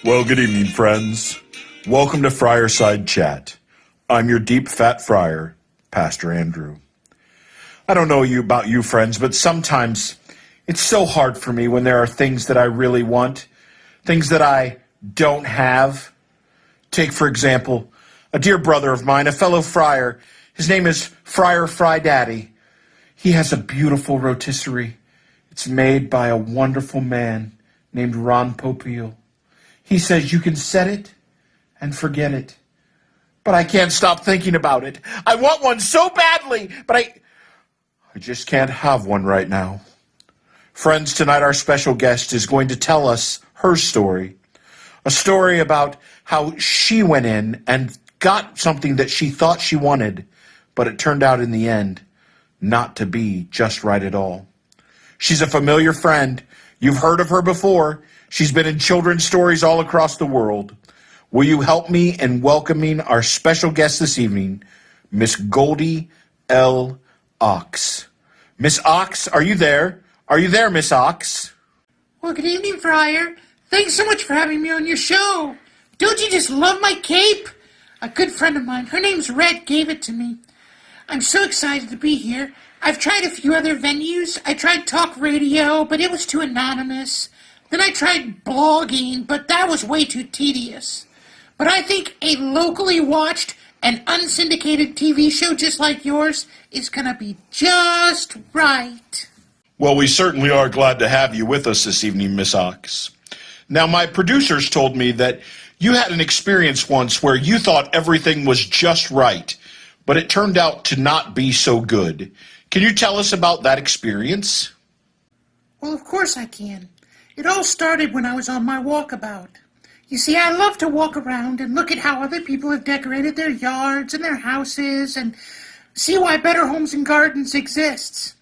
Well, good evening, friends. Welcome to Friarside Chat. I'm your deep fat friar, Pastor Andrew. I don't know about you, friends, but sometimes it's so hard for me when there are things that I really want, things that I don't have. Take, for example, a dear brother of mine, a fellow friar. His name is Friar Daddy. He has a beautiful rotisserie. It's made by a wonderful man named Ron Popeil. He says you can set it and forget it. But I can't stop thinking about it. I want one so badly, but I just can't have one right now. Friends, tonight our special guest is going to tell us her story. A story about how she went in and got something that she thought she wanted, but it turned out in the end not to be just right at all. She's a familiar friend. You've heard of her before. She's been in children's stories all across the world. Will you help me in welcoming our special guest this evening, Miss Goldie L. Ox. Miss Ox, are you there? Are you there, Miss Ox? Well, good evening, Friar. Thanks so much for having me on your show. Don't you just love my cape? A good friend of mine, her name's Red, gave it to me. I'm so excited to be here. I've tried a few other venues. I tried talk radio, but it was too anonymous. Then I tried blogging, but that was way too tedious. But I think a locally watched and unsyndicated TV show just like yours is going to be just right. Well, we certainly are glad to have you with us this evening, Miss Ox. Now, my producers told me that you had an experience once where you thought everything was just right, but it turned out to not be so good. Can you tell us about that experience? Well, of course I can. It all started when I was on my walkabout. You see, I love to walk around and look at how other people have decorated their yards and their houses and see why Better Homes and Gardens exists.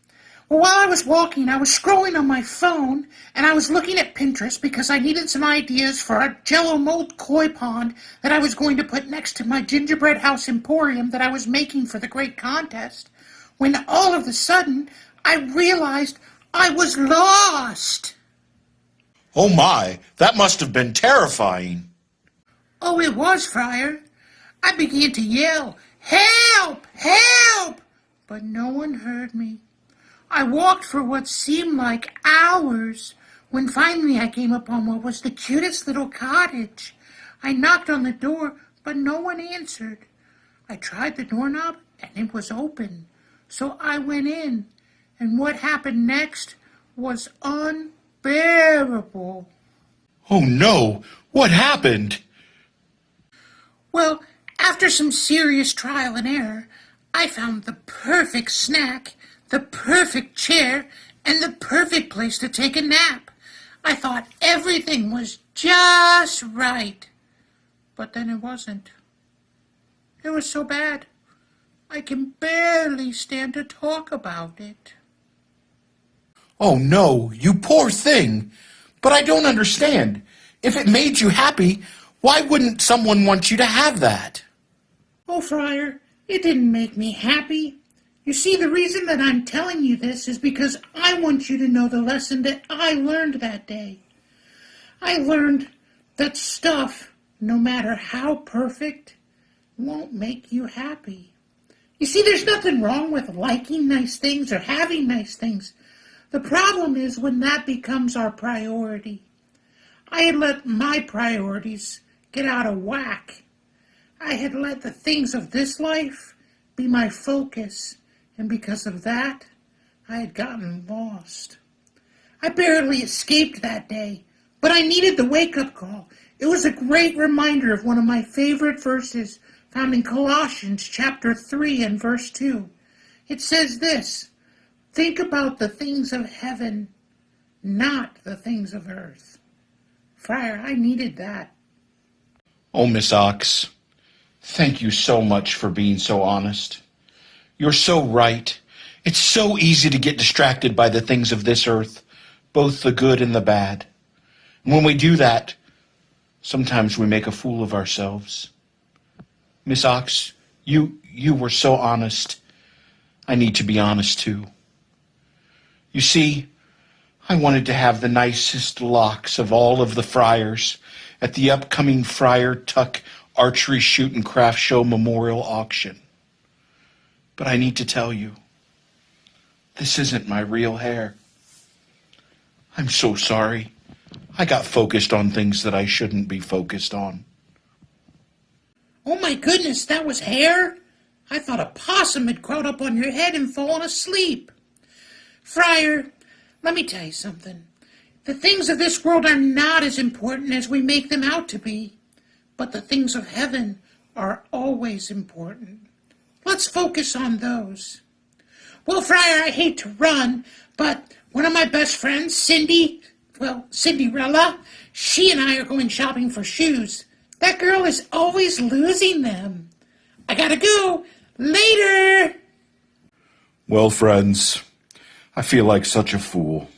Well, while I was walking, I was scrolling on my phone and I was looking at Pinterest because I needed some ideas for a Jell-O mold koi pond that I was going to put next to my gingerbread house emporium that I was making for the great contest. When all of a sudden, I realized I was lost. Oh my, that must have been terrifying. Oh, it was, Friar. I began to yell, "Help! Help!" But no one heard me. I walked for what seemed like hours, when finally I came upon what was the cutest little cottage. I knocked on the door, but no one answered. I tried the doorknob, and it was open. So I went in, and what happened next was unbearable. Oh no, what happened? Well, after some serious trial and error, I found the perfect snack, the perfect chair, and the perfect place to take a nap. I thought everything was just right. But then it wasn't. It was so bad, I can barely stand to talk about it. Oh no, you poor thing. But I don't understand. If it made you happy, why wouldn't someone want you to have that? Oh, Friar, it didn't make me happy. You see, the reason that I'm telling you this is because I want you to know the lesson that I learned that day. I learned that stuff, no matter how perfect, won't make you happy. You see, there's nothing wrong with liking nice things or having nice things. The problem is when that becomes our priority. I had let my priorities get out of whack. I had let the things of this life be my focus, and because of that, I had gotten lost. I barely escaped that day, but I needed the wake-up call. It was a great reminder of one of my favorite verses found in Colossians chapter 3 and verse 2. It says this, "Think about the things of heaven, not the things of earth." Friar, I needed that. Oh, Miss Ox, thank you so much for being so honest. You're so right. It's so easy to get distracted by the things of this earth, both the good and the bad. And when we do that, sometimes we make a fool of ourselves. Miss Ox, you were so honest. I need to be honest too. You see, I wanted to have the nicest locks of all of the friars, at the upcoming Friar Tuck Archery Shoot and Craft Show Memorial Auction. But I need to tell you, this isn't my real hair. I'm so sorry. I got focused on things that I shouldn't be focused on. Oh my goodness, that was hair? I thought a possum had crawled up on your head and fallen asleep. Friar, let me tell you something. The things of this world are not as important as we make them out to be, but the things of heaven are always important. Let's focus on those. Well, Friar, I hate to run, but one of my best friends, Cinderella, she and I are going shopping for shoes. That girl is always losing them. I gotta go. Later! Well, friends, I feel like such a fool.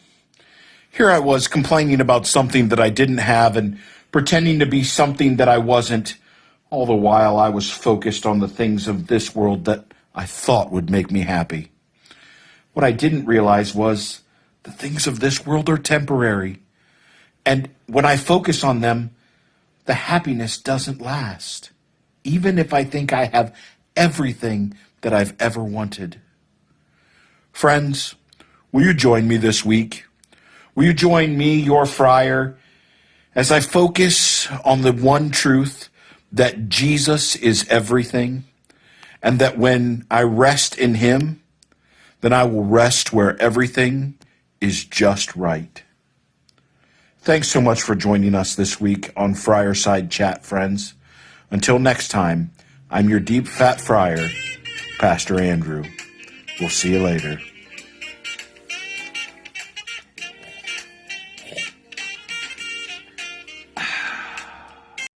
Here I was complaining about something that I didn't have and pretending to be something that I wasn't, all the while I was focused on the things of this world that I thought would make me happy. What I didn't realize was the things of this world are temporary, and when I focus on them, the happiness doesn't last, even if I think I have everything that I've ever wanted. Friends, will you join me this week? Will you join me, your friar, as I focus on the one truth that Jesus is everything, and that when I rest in him, then I will rest where everything is just right. Thanks so much for joining us this week on Friarside Chat, friends. Until next time, I'm your deep fat friar, Pastor Andrew. We'll see you later.